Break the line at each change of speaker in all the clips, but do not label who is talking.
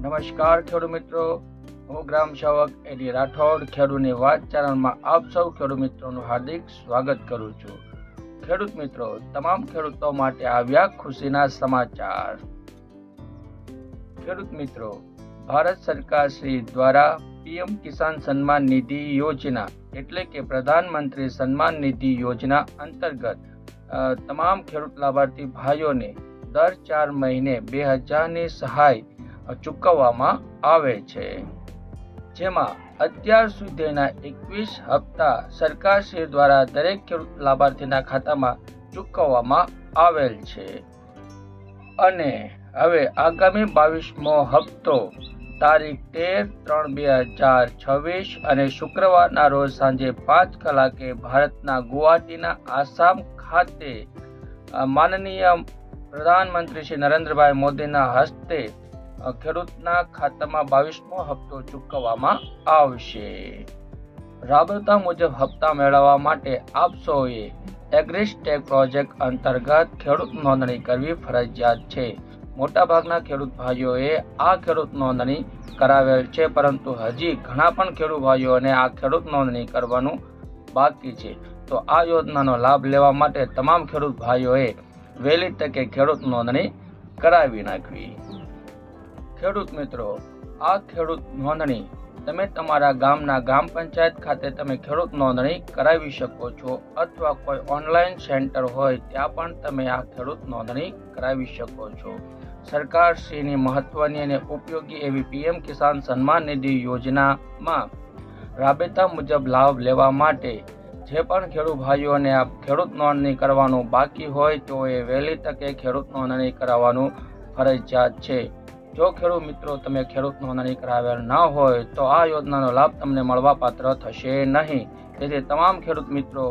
નમસ્કાર ખેડૂત મિત્રો, હું ગ્રામ સેવક એડી રાઠોડ ખેડૂતની વાત ચેનલમાં આપ સૌ ખેડૂત મિત્રોનું હાર્દિક સ્વાગત કરું છું। ખેડૂત મિત્રો, તમામ ખેડૂતો માટે આવ્યા ખુશીના સમાચાર। ખેડૂત મિત્રો, ભારત સરકાર શ્રી દ્વારા પીએમ કિસાન સન્માન નિધિ યોજના એટલે કે પ્રધાનમંત્રી સન્માન નિધિ યોજના અંતર્ગત તમામ ખેડૂત લાભાર્થી ભાઈઓને દર 4 મહિને 2000ની સહાય ચૂકવવામાં આવે છે, જેમાં અત્યાર સુધીના 21 હપ્તા સરકારશ્રી દ્વારા દરેક ખેડૂત લાભાર્થીના ખાતામાં ચૂકવવામાં આવેલ છે અને હવે આગામી 22મો હપ્તો તારીખ 13/3/2026 અને શુક્રવારના રોજ સાંજે 5 કલાકે ભારતના ગુવાહાટીના આસામ ખાતે માનનીય પ્રધાનમંત્રી શ્રી નરેન્દ્રભાઈ મોદીના હસ્તે ખેડૂતના ખાતામાં 22મો હપ્તો ચૂકવવામાં આવશે। રાબેતા મુજબ હપ્તા મેળવવા માટે આપ સૌએ એગ્રીસ્ટેક પ્રોજેક્ટ અંતર્ગત ખેડૂત નોંધણી કરવી ફરજિયાત છે। મોટાભાગના ખેડૂત ભાઈઓએ આ ખેડૂત નોંધણી કરાવેલ છે, પરંતુ હજી ઘણા પણ ખેડૂત ભાઈઓને આ ખેડૂત નોંધણી કરવાનું બાકી છે। તો આ યોજનાનો લાભ લેવા માટે તમામ ખેડૂત ભાઈઓએ વહેલી તકે ખેડૂત નોંધણી કરાવી નાખવી। ખેડૂત મિત્રો, આ ખેડૂત નોંધણી તમે તમારા ગામના ગ્રામ પંચાયત ખાતે તમે ખેડૂત નોંધણી કરાવી શકો છો, અથવા કોઈ ઓનલાઈન સેન્ટર હોય ત્યાં પણ તમે આ ખેડૂત નોંધણી કરાવી શકો છો। સરકારશ્રીની મહત્વની અને ઉપયોગી એવી પીએમ કિસાન સન્માન નિધિ યોજનામાં રાબેતા મુજબ લાભ લેવા માટે જે પણ ખેડૂત ભાઈઓને આ ખેડૂત નોંધણી કરવાનું બાકી હોય તો એ વહેલી તકે ખેડૂત નોંધણી કરાવવાનું ફરજિયાત છે। જો ખેડૂત મિત્રો તમે ખેડૂત નોંધણી કરાવેલ ન હોય તો આ યોજનાનો લાભ તમને મળવાપાત્ર થશે નહીં। તેથી તમામ ખેડૂત મિત્રો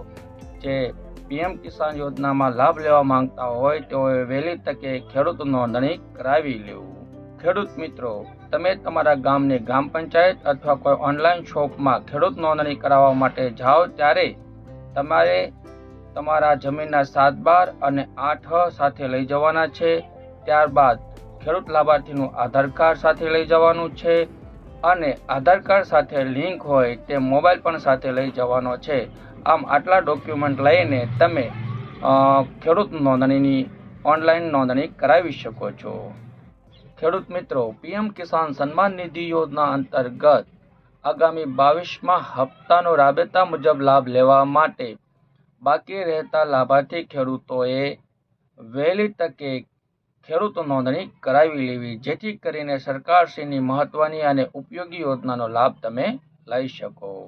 જે પીએમ કિસાન યોજનામાં લાભ લેવા માંગતા હોય તેઓએ વહેલી તકે ખેડૂત નોંધણી કરાવી લેવું। ખેડૂત મિત્રો, તમે તમારા ગામની ગ્રામ પંચાયત અથવા કોઈ ઓનલાઈન શોપમાં ખેડૂત નોંધણી કરાવવા માટે જાઓ ત્યારે તમારે તમારા જમીનના 7/12 અને 8 સાથે લઈ જવાના છે। ત્યારબાદ ખેડૂત લાભાર્થીનું આધાર કાર્ડ સાથે લઈ જવાનું છે અને આધાર કાર્ડ સાથે લિંક હોય તે મોબાઈલ પણ સાથે લઈ જવાનો છે। આમ આટલા ડોક્યુમેન્ટ લઈને તમે ખેડૂત નોંધણીની ઓનલાઈન નોંધણી કરાવી શકો છો। ખેડૂત મિત્રો, પીએમ કિસાન સન્માન નિધિ યોજના અંતર્ગત આગામી 22મા હપ્તાનો રાબેતા મુજબ લાભ લેવા માટે બાકી રહેતા લાભાર્થી ખેડૂતોએ વહેલી તકે ખેડૂત નોંધણી કરાવી લેવી, જેથી કરીને સરકારશ્રીની મહત્વની અને ઉપયોગી યોજનાનો લાભ તમે લઈ શકો।